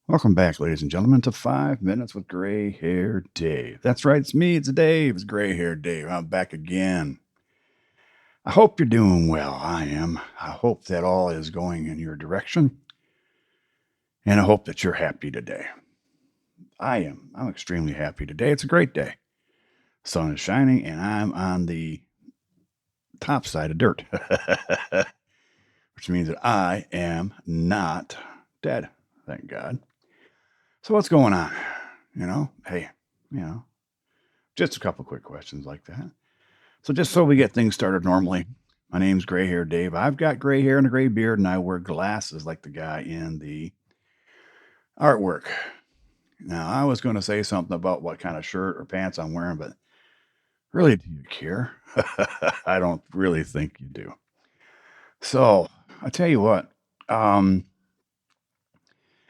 Welcome back, ladies and gentlemen, to 5 Minutes with Gray Hair Dave. That's right, it's me, it's Dave, it's Gray Hair Dave. I'm back again. I hope you're doing well. I am. I hope that all is going in your direction, and I hope that you're happy today. I am. I'm extremely happy today. It's a great day. Sun is shining, and I'm on the top side of dirt, which means that I am not dead. Thank God. So, what's going on? Hey, you know, just a couple quick questions like that. So just so we get things started normally, my name's Gray Hair Dave. I've got gray hair and a gray beard, and I wear glasses like the guy in the artwork. Now, I was going to say something about what kind of shirt or pants I'm wearing, but really, do you care? I don't really think you do. So I tell you what, um,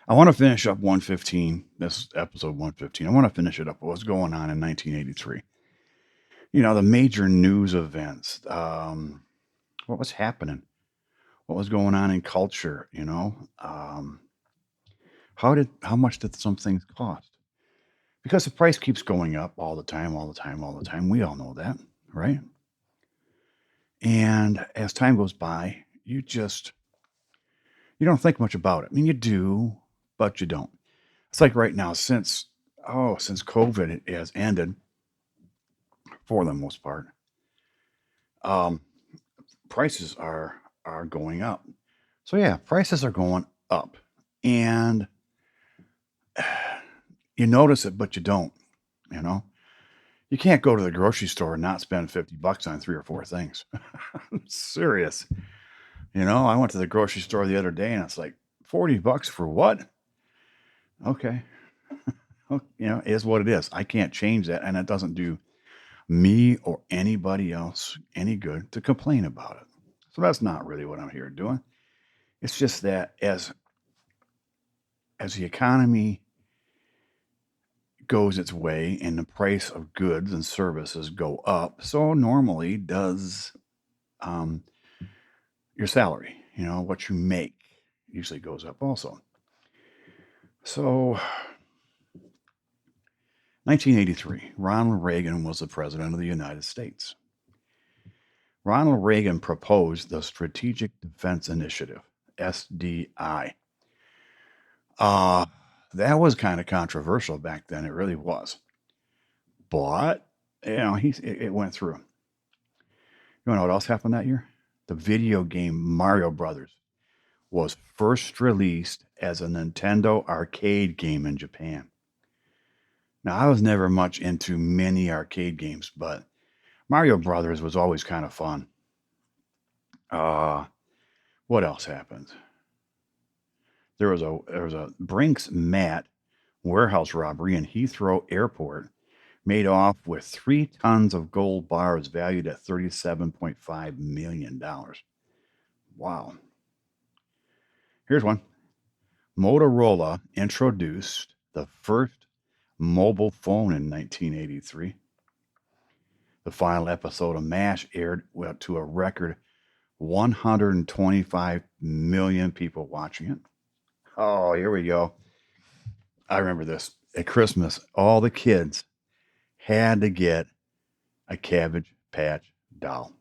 I want to finish up 115. This is episode 115. I want to finish it up. What's going on in 1983? The major news events. What was happening? What was going on in culture, how much did some things cost? Because the price keeps going up all the time, all the time, all the time. We all know that, right? And as time goes by, you don't think much about it. I mean, you do, but you don't. It's like right now, since COVID has ended for the most part, um, prices are going up. So yeah, prices are going up, and you notice it, but you don't. You know, you can't go to the grocery store and not spend $50 on three or four things. I'm serious. I went to the grocery store the other day, and it's like $40 for what? Okay, is what it is. I can't change that, and it doesn't do me or anybody else any good to complain about it. So that's not really what I'm here doing. It's just that as the economy goes its way and the price of goods and services go up, so normally does um, your salary. What you make usually goes up also. So, 1983, Ronald Reagan was the president of the United States. Ronald Reagan proposed the Strategic Defense Initiative, SDI. Uh, that was kind of controversial back then. It really was. But, it went through. You know what else happened that year? The video game Mario Brothers was first released as a Nintendo arcade game in Japan. Now, I was never much into mini arcade games, but Mario Brothers was always kind of fun. Uh, what else happened? There was a Brinks Mat warehouse robbery in Heathrow Airport made off with 3 tons of gold bars valued at $37.5 million. Wow. Here's one. Motorola introduced the first mobile phone in 1983. The final episode of MASH aired to a record 125 million people watching it. Oh, here we go. I remember this. At Christmas, all the kids had to get a Cabbage Patch doll.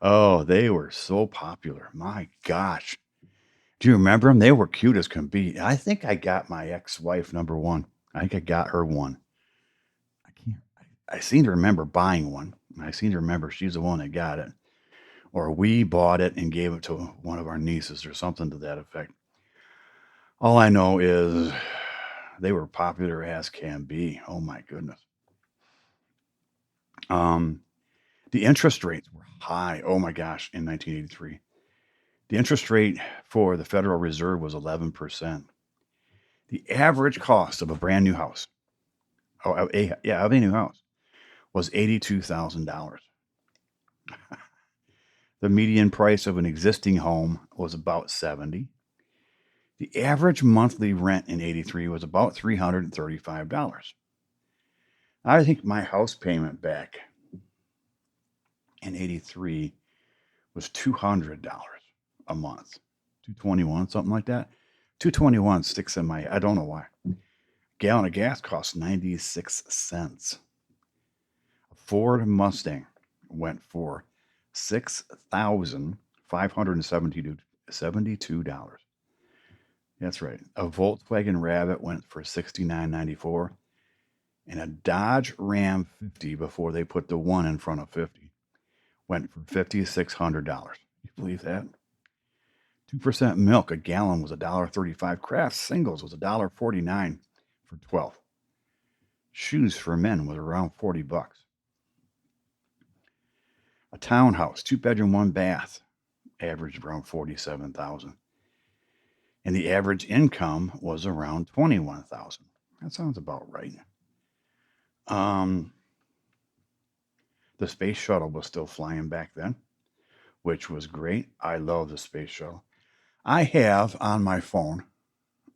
Oh, they were so popular. My gosh. Do you remember them? They were cute as can be. I think I got my ex-wife number one. I think I got her one. I can't. I seem to remember buying one. I seem to remember she's the one that got it, or we bought it and gave it to one of our nieces, or something to that effect. All I know is they were popular as can be. Oh my goodness. Um, the interest rates were high. Oh my gosh, in 1983. The interest rate for the Federal Reserve was 11%. The average cost of a brand new house, of a new house, was $82,000. The median price of an existing home was about 70. The average monthly rent in 83 was about $335. I think my house payment back in 83 was $200 a month, 221, something like that. 221 sticks in my, I don't know why. Gallon of gas costs 96 cents. A Ford Mustang went for $6,572. That's right. A Volkswagen Rabbit went for $69.94, and a Dodge Ram 50, before they put the one in front of 50, went for $5,600. You believe that? 2% milk, a gallon was $1.35. Kraft singles was $1.49 for 12. Shoes for men was around 40 bucks. A townhouse, 2 bedroom, 1 bath, averaged around 47,000. And the average income was around 21,000. That sounds about right. Um, the space shuttle was still flying back then, which was great. I love the space shuttle. I have on my phone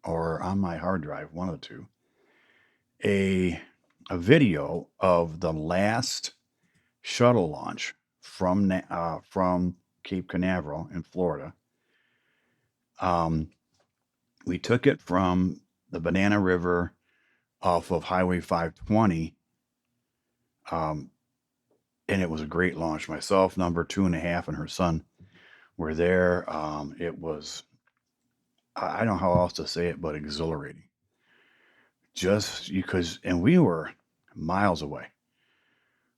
or on my hard drive, one of the two, a video of the last shuttle launch from Cape Canaveral in Florida. We took it from the Banana River off of Highway 520, and it was a great launch. Myself, number 2.5, and her son were there. It was, I don't know how else to say it, but exhilarating. Just because, and we were miles away,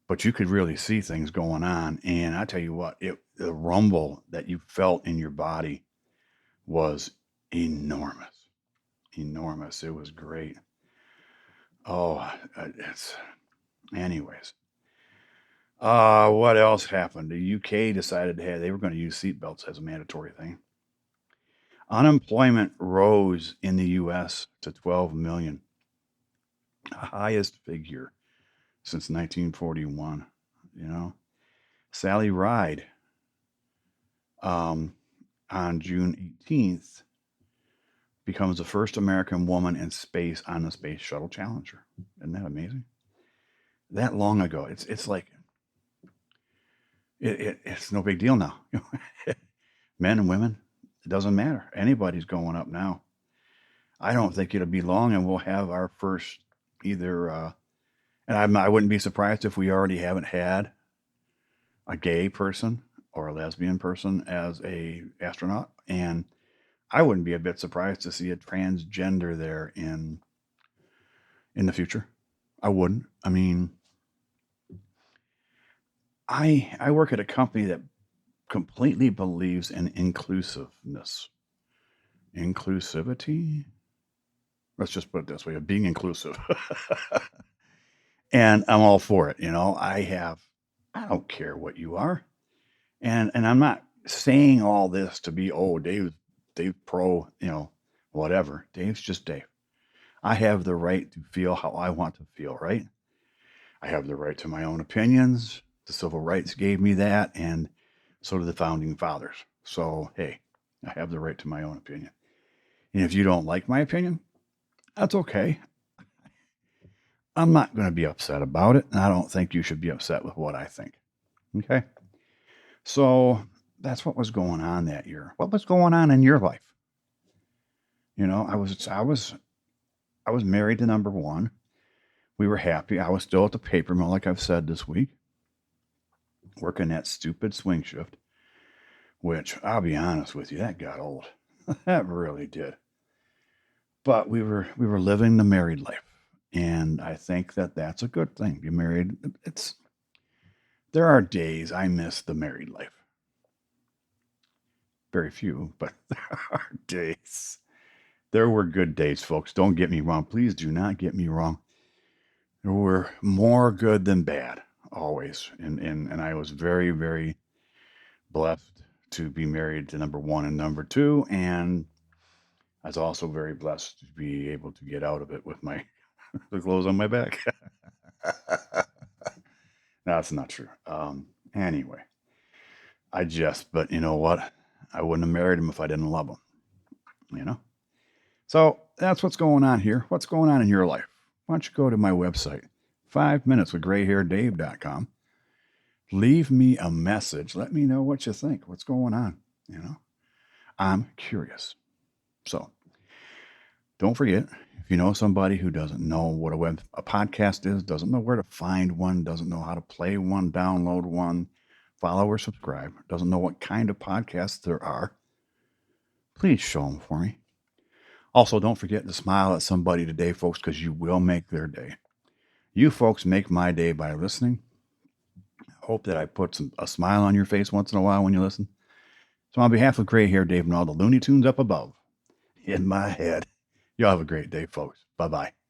but you could really see things going on. And I tell you what, the rumble that you felt in your body was enormous, enormous. It was great. Oh, it's, anyways. What else happened? The UK decided they were going to use seatbelts as a mandatory thing. Unemployment rose in the U.S. to 12 million, the highest figure since 1941. You know, Sally Ride, on June 18th, becomes the first American woman in space on the Space Shuttle Challenger. Isn't that amazing? That long ago. It's like it's no big deal now. Men and women, it doesn't matter. Anybody's going up now. I don't think it'll be long, and we'll have our first either. And I wouldn't be surprised if we already haven't had a gay person or a lesbian person as a astronaut, and I wouldn't be a bit surprised to see a transgender there in the future. I wouldn't. I mean, I work at a company that completely believes in inclusiveness, inclusivity. Let's just put it this way: of being inclusive, and I'm all for it. I don't care what you are, and I'm not saying all this to be, oh, Dave pro, whatever. Dave's just Dave. I have the right to feel how I want to feel, right? I have the right to my own opinions. The civil rights gave me that, and so did the founding fathers. So, hey, I have the right to my own opinion. And if you don't like my opinion, that's okay. I'm not going to be upset about it, and I don't think you should be upset with what I think. Okay? So, that's what was going on that year. What was going on in your life? I was married to number one. We were happy. I was still at the paper mill, like I've said this week, working that stupid swing shift, which I'll be honest with you, that got old. That really did. But we were living the married life, and I think that that's a good thing. Be married. There are days I miss the married life. Very few, but there are days. There were good days, folks. Don't get me wrong. Please do not get me wrong. There were more good than bad, always. And I was very, very blessed to be married to number one and number two. And I was also very blessed to be able to get out of it with my the clothes on my back. No, that's not true. Anyway, but you know what? I wouldn't have married him if I didn't love him, you know? So that's what's going on here. What's going on in your life? Why don't you go to my website, 5minuteswithgrayhairdave.com. Leave me a message. Let me know what you think. What's going on? I'm curious. So Don't forget, if you know somebody who doesn't know what a podcast is, doesn't know where to find one, doesn't know how to play one, download one, follow or subscribe, doesn't know what kind of podcasts there are, please show them for me. Also, don't forget to smile at somebody today, folks, because you will make their day. You folks make my day by listening. I hope that I put a smile on your face once in a while when you listen. So, on behalf of Gray Hair Dave and all the Looney Tunes up above, in my head, y'all have a great day, folks. Bye bye.